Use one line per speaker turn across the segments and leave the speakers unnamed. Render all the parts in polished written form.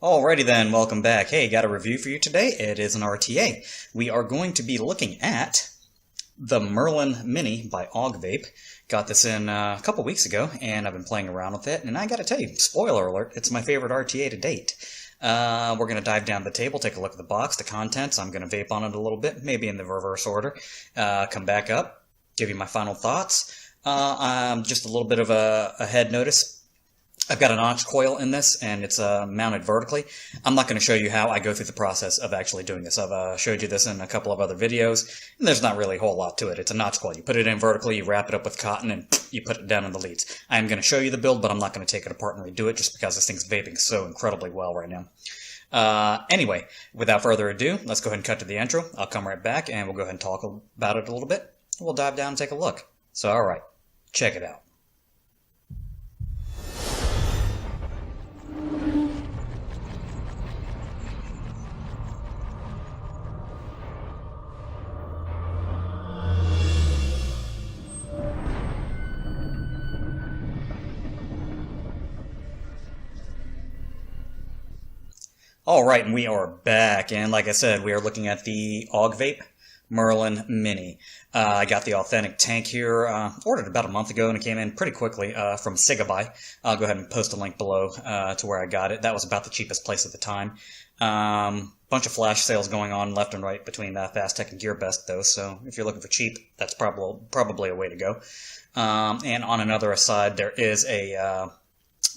Alrighty then, welcome back. Hey, got a review for you today. It is an RTA. We are going to be looking at the Merlin Mini by Augvape. Got this in a couple weeks ago, and I've been playing around with it, and I gotta tell you, spoiler alert, it's my favorite RTA to date. We're gonna dive down the table, take a look at the box, the contents. I'm gonna vape on it a little bit, maybe in the reverse order. Come back up, give you my final thoughts. Just a little bit of a head notice. I've got a notch coil in this, and it's mounted vertically. I'm not going to show you how I go through the process of actually doing this. I've showed you this in a couple of other videos, and there's not really a whole lot to it. It's a notch coil. You put it in vertically, you wrap it up with cotton, and you put it down in the leads. I am going to show you the build, but I'm not going to take it apart and redo it just because this thing's vaping so incredibly well right now. Anyway, without further ado, let's go ahead and cut to the intro. I'll come right back, and we'll go ahead and talk about it a little bit. We'll dive down and take a look. So, alright, check it out. Alright, and we are back, and like I said, we are looking at the Augvape Merlin Mini. I got the authentic tank here, ordered about a month ago, and it came in pretty quickly from Sigabuy. I'll go ahead and post a link below to where I got it. That was about the cheapest place at the time. Bunch of flash sales going on left and right between Fastech and GearBest, though, so if you're looking for cheap, that's probably a way to go. And on another aside, there is a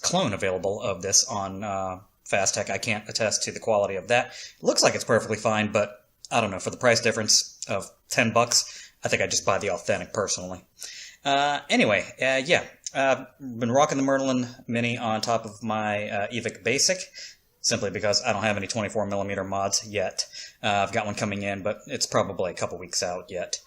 clone available of this on Fastech. I can't attest to the quality of that. It looks like it's perfectly fine, but I don't know. For the price difference of $10, I think I'd just buy the authentic personally. Anyway, yeah. I've been rocking the Merlin Mini on top of my Evic Basic, simply because I don't have any 24mm mods yet. I've got one coming in, but it's probably a couple weeks out yet.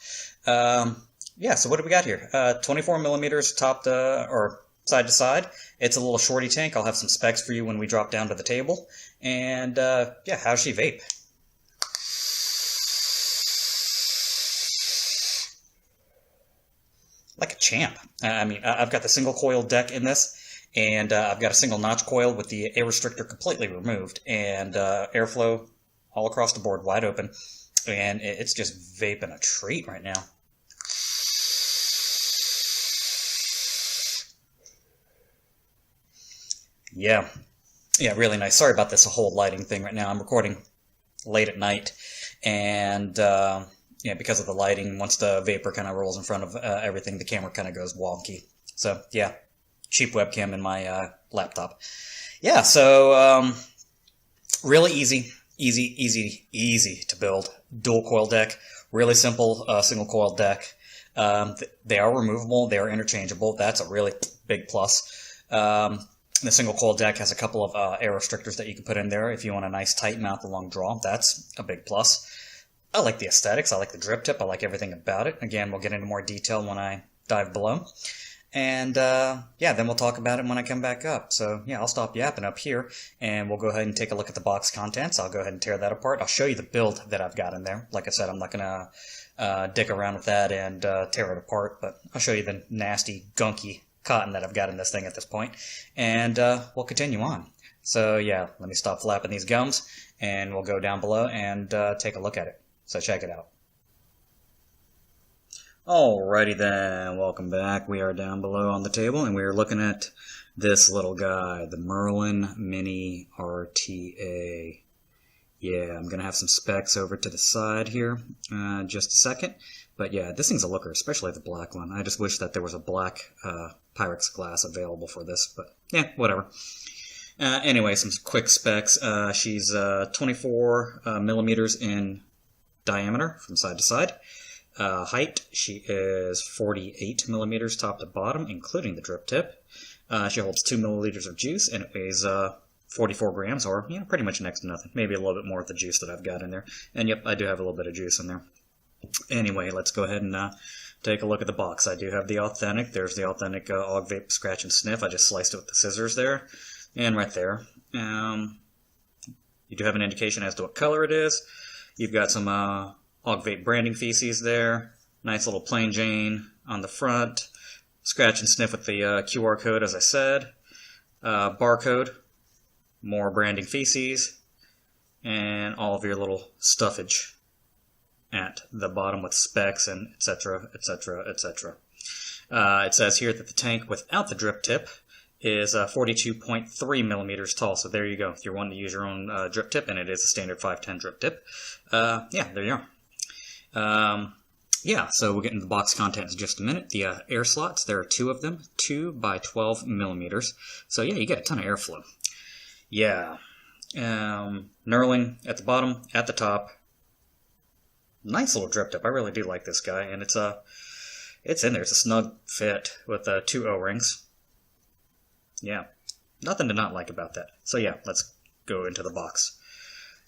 Yeah, so what do we got here? 24mm top to, or side to side. It's a little shorty tank. I'll have some specs for you when we drop down to the table. And, yeah, how's she vape? Like a champ. I mean, I've got the single coil deck in this, and I've got a single notch coil with the air restrictor completely removed, and airflow all across the board, wide open. And it's just vaping a treat right now. Yeah, really nice. Sorry about this whole lighting thing right now. I'm recording late at night, and yeah, because of the lighting, once the vapor kind of rolls in front of everything, the camera kind of goes wonky. So yeah, cheap webcam in my laptop. Yeah, so really easy to build. Dual coil deck, really simple single coil deck. They are removable, they are interchangeable. That's a really big plus. The single coil deck has a couple of air restrictors that you can put in there if you want a nice tight mouth, a long draw. That's a big plus. I like the aesthetics. I like the drip tip. I like everything about it. Again, we'll get into more detail when I dive below. And yeah, then we'll talk about it when I come back up. So yeah, I'll stop yapping up here, and we'll go ahead and take a look at the box contents. I'll go ahead and tear that apart. I'll show you the build that I've got in there. Like I said, I'm not going to dick around with that and tear it apart, but I'll show you the nasty, gunky cotton that I've got in this thing at this point, and we'll continue on. So yeah, let me stop flapping these gums, and we'll go down below and take a look at it. So check it out. Alrighty then, welcome back. We are down below on the table, and we are looking at this little guy, the Merlin Mini RTA. Yeah, I'm going to have some specs over to the side here just a second. But yeah, this thing's a looker, especially the black one. I just wish that there was a black Pyrex glass available for this, but yeah, whatever. Anyway, some quick specs. She's 24 millimeters in diameter from side to side. Height, she is 48 millimeters top to bottom, including the drip tip. She holds 2 milliliters of juice, and it weighs 44 grams, or pretty much next to nothing. Maybe a little bit more with the juice that I've got in there. And yep, I do have a little bit of juice in there. Anyway, let's go ahead and take a look at the box. I do have the authentic. There's the authentic Augvape Scratch and Sniff. I just sliced it with the scissors there, and right there. You do have an indication as to what color it is. You've got some Augvape branding feces there. Nice little plain Jane on the front. Scratch and Sniff with the QR code, as I said. Barcode more branding feces, and all of your little stuffage at the bottom with specs and etc, etc, etc. It says here that the tank without the drip tip is 42.3 millimeters tall, so there you go. If you're wanting to use your own drip tip, and it is a standard 510 drip tip, yeah, there you are. Yeah, so we'll get into the box contents in just a minute. The air slots, there are 2 of them, 2 by 12 millimeters. So yeah, you get a ton of airflow. Yeah. Knurling at the bottom, at the top. Nice little drip tip. I really do like this guy, and it's in there. It's a snug fit with 2 O-rings. Yeah, nothing to not like about that. So yeah, let's go into the box.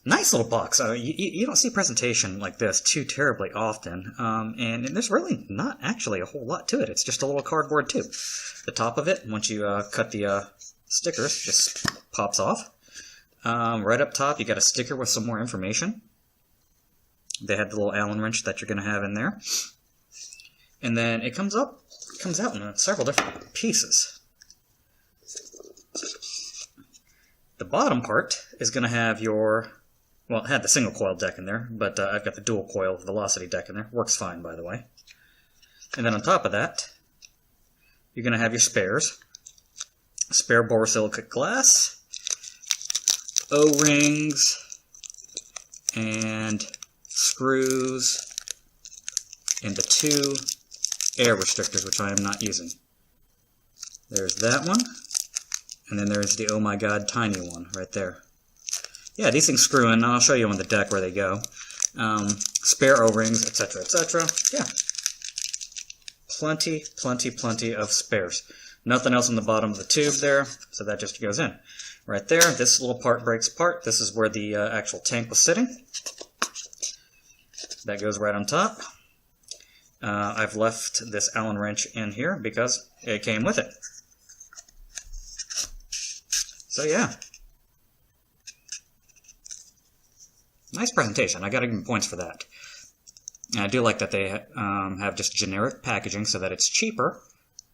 Nice little box. You don't see a presentation like this too terribly often, and there's really not actually a whole lot to it. It's just a little cardboard tube. The top of it, once you cut the stickers, just pops off. Right up top, you got a sticker with some more information. They had the little Allen wrench that you're going to have in there, and then it comes out in several different pieces. The bottom part is going to have your, well, it had the single coil deck in there, but I've got the dual coil velocity deck in there. Works fine, by the way. And then on top of that, you're going to have your spares. Spare borosilicate glass, O-rings, and screws, and the 2 air restrictors, which I am not using. There's that one. And then there's the oh my god tiny one right there. Yeah, these things screw in. I'll show you on the deck where they go. Spare O-rings, etc, etc. Yeah. Plenty of spares. Nothing else on the bottom of the tube there, so that just goes in. Right there, this little part breaks apart. This is where the actual tank was sitting. That goes right on top. I've left this Allen wrench in here because it came with it. So yeah, nice presentation. I got to give them points for that. And I do like that they have just generic packaging so that it's cheaper.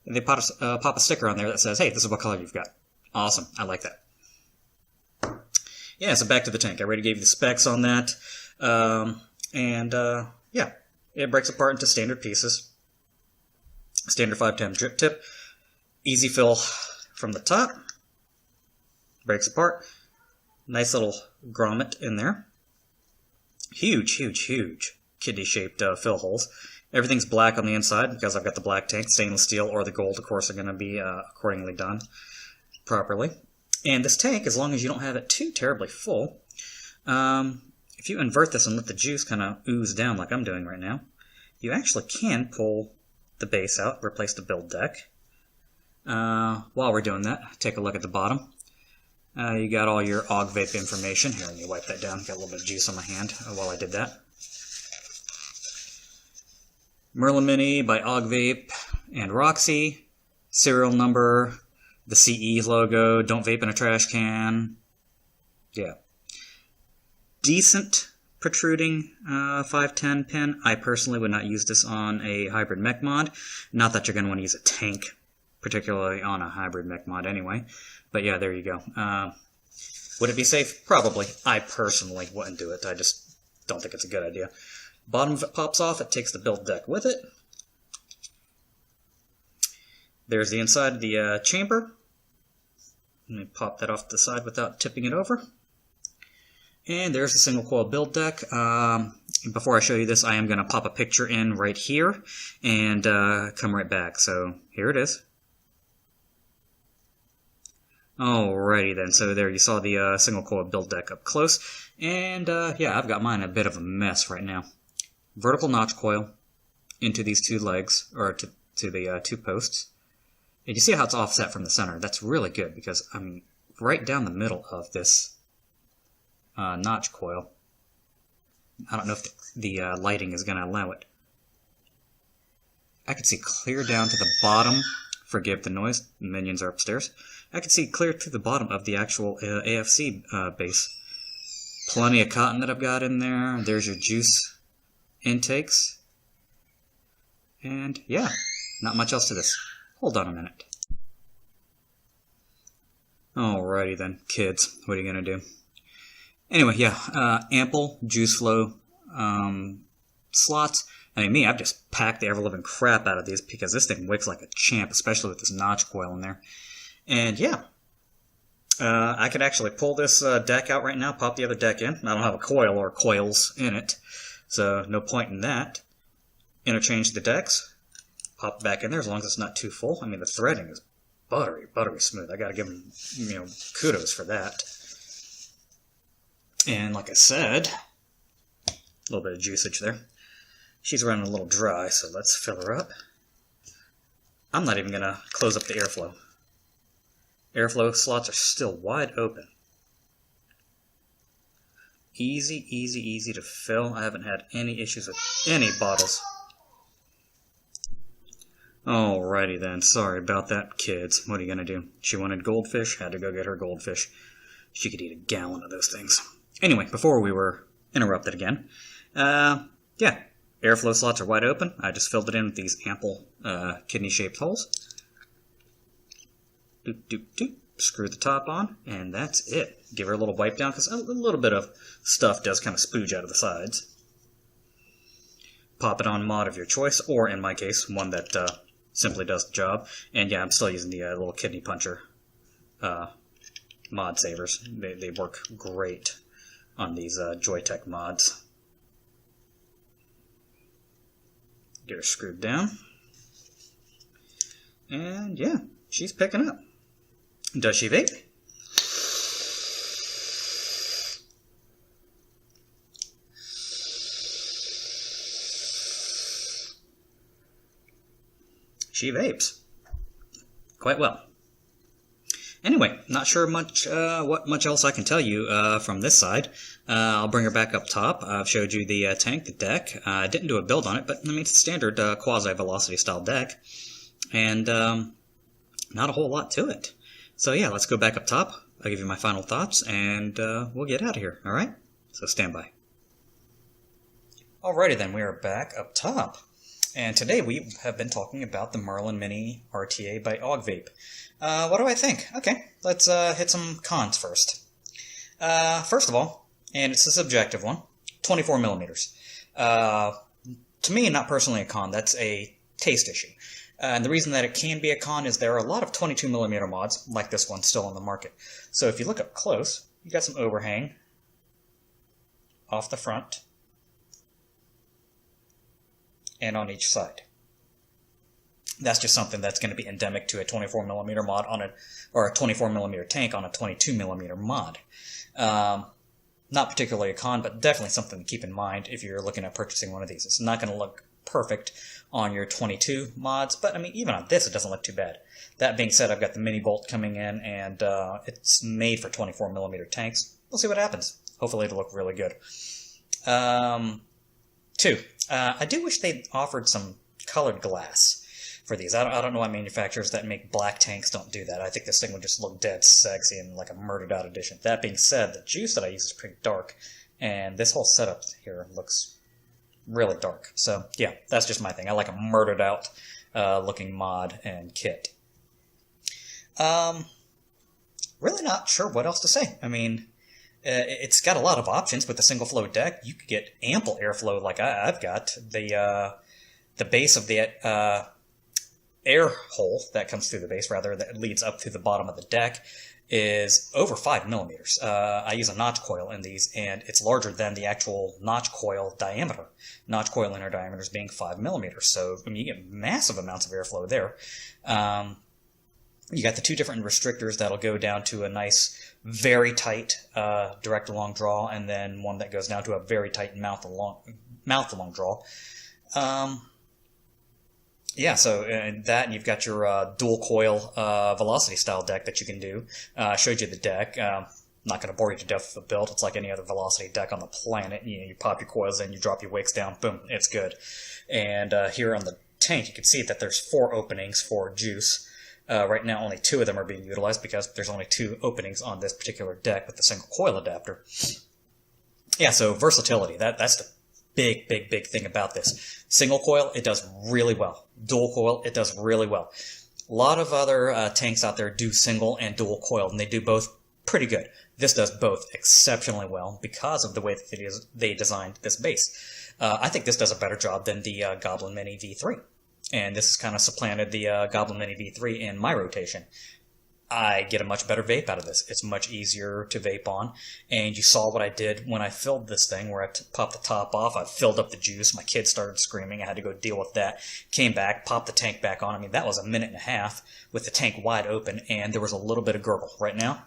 And they pop a sticker on there that says, hey, this is what color you've got. Awesome. I like that. Yeah, so back to the tank. I already gave you the specs on that. Yeah, it breaks apart into standard pieces. Standard 510 drip tip. Easy fill from the top. Breaks apart. Nice little grommet in there. Huge kidney-shaped fill holes. Everything's black on the inside because I've got the black tank. Stainless steel or the gold, of course, are going to be accordingly done properly. And this tank, as long as you don't have it too terribly full, if you invert this and let the juice kind of ooze down like I'm doing right now, you actually can pull the base out, replace the build deck. While we're doing that, take a look at the bottom. You got all your Augvape information. Here, let me wipe that down. Got a little bit of juice on my hand while I did that. Merlin Mini by Augvape and Roxy. Serial number. The CE logo. Don't vape in a trash can. Yeah. Decent protruding 510 pin. I personally would not use this on a hybrid mech mod. Not that you're going to want to use a tank, particularly on a hybrid mech mod anyway. But yeah, there you go. Would it be safe? Probably. I personally wouldn't do it. I just don't think it's a good idea. Bottom of it pops off. It takes the build deck with it. There's the inside of the chamber. Let me pop that off to the side without tipping it over. And there's the single coil build deck. Before I show you this, I am going to pop a picture in right here and come right back. So here it is. Alrighty then, so there you saw the single coil build deck up close, and yeah, I've got mine a bit of a mess right now. Vertical notch coil into these 2 legs, or to the 2 posts, and you see how it's offset from the center. That's really good because, I mean, right down the middle of this notch coil, I don't know if the lighting is going to allow it. I can see clear down to the bottom. Forgive the noise, the minions are upstairs. I can see clear to the bottom of the actual AFC base. Plenty of cotton that I've got in there. There's your juice intakes. And yeah, not much else to this. Hold on a minute. Alrighty then, kids, what are you gonna do? Anyway, yeah, ample juice flow slots. I mean, I've just packed the ever-living crap out of these because this thing wicks like a champ, especially with this notch coil in there. And yeah, I could actually pull this deck out right now, pop the other deck in. I don't have a coil or coils in it, so no point in that. Interchange the decks, pop it back in there as long as it's not too full. I mean, the threading is buttery smooth. I gotta give them, kudos for that. And like I said, a little bit of juiceage there. She's running a little dry, so let's fill her up. I'm not even gonna close up the airflow. Airflow slots are still wide open. Easy to fill. I haven't had any issues with any bottles. Alrighty then, sorry about that, kids. What are you gonna do? She wanted goldfish, had to go get her goldfish. She could eat a gallon of those things. Anyway, before we were interrupted again, yeah, airflow slots are wide open. I just filled it in with these ample kidney-shaped holes. Doop. Screw the top on, and that's it. Give her a little wipe down, because a little bit of stuff does kind of spooge out of the sides. Pop it on mod of your choice, or in my case, one that simply does the job. And yeah, I'm still using the little kidney puncher mod savers. They work great on these Joytech mods. Get her screwed down. And yeah, she's picking up. Does she vape? She vapes. Quite well. Anyway, not sure what much else I can tell you from this side. I'll bring her back up top. I've showed you the tank, the deck. I didn't do a build on it, but I mean, it's a standard quasi-velocity style deck. And not a whole lot to it. So yeah, let's go back up top. I'll give you my final thoughts, and we'll get out of here, alright? So stand by. Alrighty then, we are back up top. And today we have been talking about the Merlin Mini RTA by Augvape. What do I think? Okay, let's hit some cons first. First of all, and it's a subjective one, 24 millimeters. To me, not personally a con, that's a taste issue. And the reason that it can be a con is there are a lot of 22mm mods, like this one, still on the market. So if you look up close, you got some overhang off the front and on each side. That's just something that's going to be endemic to a 24mm mod or a 24mm tank on a 22mm mod. Not particularly a con, but definitely something to keep in mind if you're looking at purchasing one of these. It's not going to look perfect on your 22 mods, but I mean, even on this, it doesn't look too bad. That being said, I've got the mini bolt coming in, and it's made for 24mm tanks. We'll see what happens. Hopefully it'll look really good. Two, I do wish they'd offered some colored glass for these. I don't know why manufacturers that make black tanks don't do that. I think this thing would just look dead sexy and like a murdered out edition. That being said, the juice that I use is pretty dark, and this whole setup here looks really dark. So yeah, that's just my thing. I like a murdered out looking mod and kit. Really not sure what else to say. I mean, it's got a lot of options with the single flow deck. You could get ample airflow like I've got. The base of the air hole that comes through the base, rather, that leads up through the bottom of the deck, is over 5 millimeters. I use a notch coil in these, and it's larger than the actual notch coil diameter. Notch coil inner diameter is being 5 millimeters, so I mean, you get massive amounts of airflow there. You got the two different restrictors that'll go down to a nice, very tight direct along draw, and then one that goes down to a very tight mouth along draw. Yeah, so that, and you've got your dual coil velocity style deck that you can do. I showed you the deck. Not going to bore you to death with the build. It's like any other velocity deck on the planet. You pop your coils in, you drop your wicks down, boom, it's good. And here on the tank, you can see that there's 4 openings for juice. Right now, only 2 of them are being utilized because there's only 2 openings on this particular deck with the single coil adapter. Yeah, so versatility, that's the big thing about this. Single coil, it does really well. Dual coil, it does really well. A lot of other tanks out there do single and dual coil, and they do both pretty good. This does both exceptionally well because of the way that they designed this base. I think this does a better job than the Goblin Mini V3. And this has kind of supplanted the Goblin Mini V3 in my rotation. I get a much better vape out of this. It's much easier to vape on. And you saw what I did when I filled this thing, where I popped the top off. I filled up the juice. My kids started screaming. I had to go deal with that. Came back, popped the tank back on. I mean, that was a minute and a half with the tank wide open, and there was a little bit of gurgle. Right now,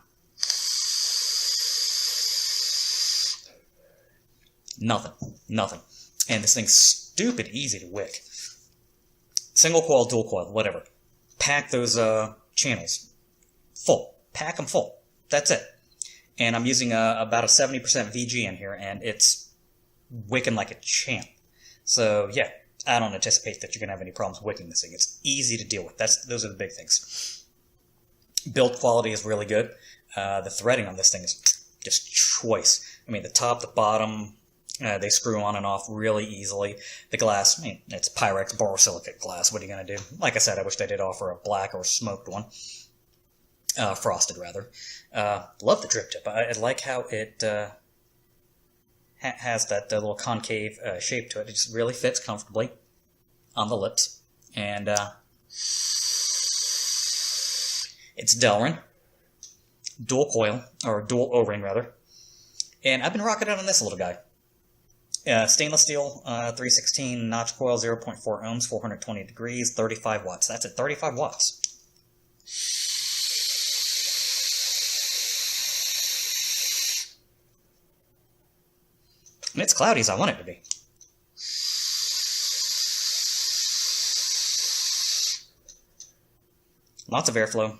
nothing. And this thing's stupid easy to wick. Single coil, dual coil, whatever. Pack those channels full. Pack them full. That's it. And I'm using about a 70% VG in here, and it's wicking like a champ. So yeah, I don't anticipate that you're going to have any problems wicking this thing. It's easy to deal with. Those are the big things. Build quality is really good. The threading on this thing is just choice. I mean, the top, the bottom, they screw on and off really easily. The glass, I mean, it's Pyrex borosilicate glass. What are you going to do? Like I said, I wish they did offer a black or smoked one. Frosted, rather. Love the drip tip. I like how it has that little concave shape to it. It just really fits comfortably on the lips. And it's Delrin. Dual coil, or dual O-ring, rather. And I've been rocking it on this little guy. Stainless steel, 316 notch coil, 0.4 ohms, 420 degrees, 35 watts. That's it, 35 watts. And it's cloudy as I want it to be. Lots of airflow.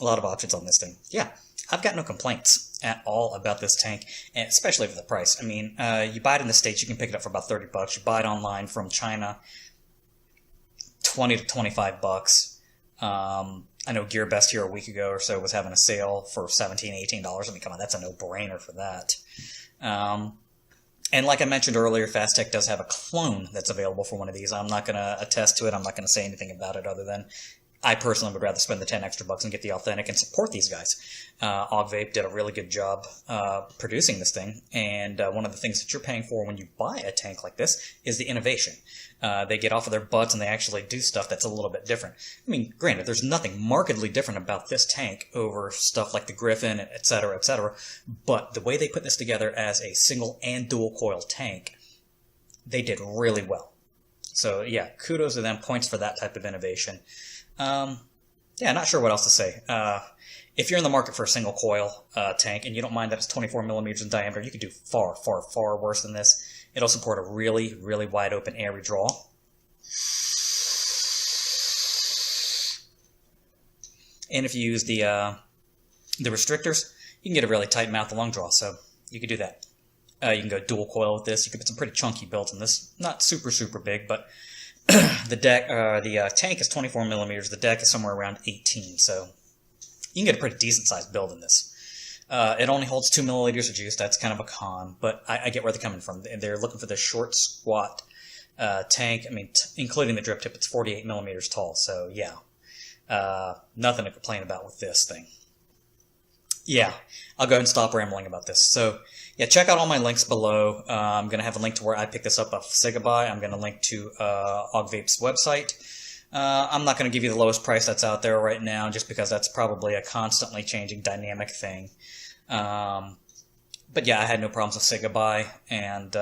A lot of options on this thing. Yeah, I've got no complaints at all about this tank, and especially for the price. I mean, you buy it in the States, you can pick it up for about $30. You buy it online from China, $20 to $25. I know GearBest here a week ago or so was having a sale for $17, $18. I mean, come on, that's a no-brainer for that. And like I mentioned earlier, Fastech does have a clone that's available for one of these. I'm not going to attest to it. I'm not going to say anything about it other than I personally would rather spend the 10 extra bucks and get the authentic and support these guys. Augvape did a really good job producing this thing, and one of the things that you're paying for when you buy a tank like this is the innovation. They get off of their butts and they actually do stuff that's a little bit different. I mean, granted, there's nothing markedly different about this tank over stuff like the Griffin, etc., but the way they put this together as a single and dual coil tank, they did really well. So yeah, kudos to them, points for that type of innovation. Yeah, not sure what else to say. If you're in the market for a single coil tank and you don't mind that it's 24 millimeters in diameter, you could do far, far, far worse than this. It'll support a really, really wide open airy draw. And if you use the restrictors, you can get a really tight mouth and long draw, so you could do that. You can go dual coil with this. You can put some pretty chunky builds in this. Not super, super big, but the tank is 24 millimeters. The deck is somewhere around 18, so you can get a pretty decent sized build in this. It only holds 2 milliliters of juice. That's kind of a con, but I get where they're coming from. They're looking for this short, squat tank. I mean, including the drip tip, it's 48 millimeters tall, so yeah. Nothing to complain about with this thing. Yeah, I'll go ahead and stop rambling about this. So, yeah, check out all my links below. I'm going to have a link to where I picked this up off Sigabuy. I'm going to link to Augvape's website. I'm not going to give you the lowest price that's out there right now, just because that's probably a constantly changing dynamic thing. But yeah, I had no problems with Sigabuy, and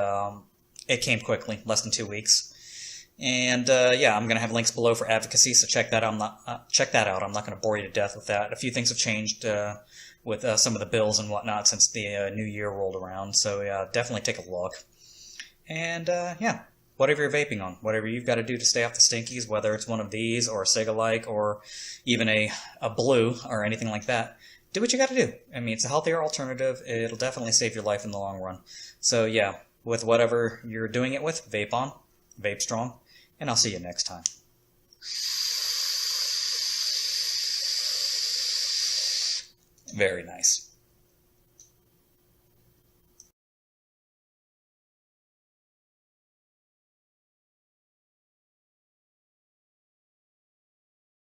it came quickly, less than 2 weeks. And yeah, I'm going to have links below for advocacy, so check that out. Check that out. I'm not going to bore you to death with that. A few things have changed with some of the bills and whatnot since the new year rolled around, so yeah, definitely take a look. And yeah, whatever you're vaping on, whatever you've got to do to stay off the stinkies, whether it's one of these or a Sega-like or even a blue or anything like that, do what you got to do. I mean, it's a healthier alternative. It'll definitely save your life in the long run. So yeah, with whatever you're doing it with, vape on, vape strong, and I'll see you next time. Very nice.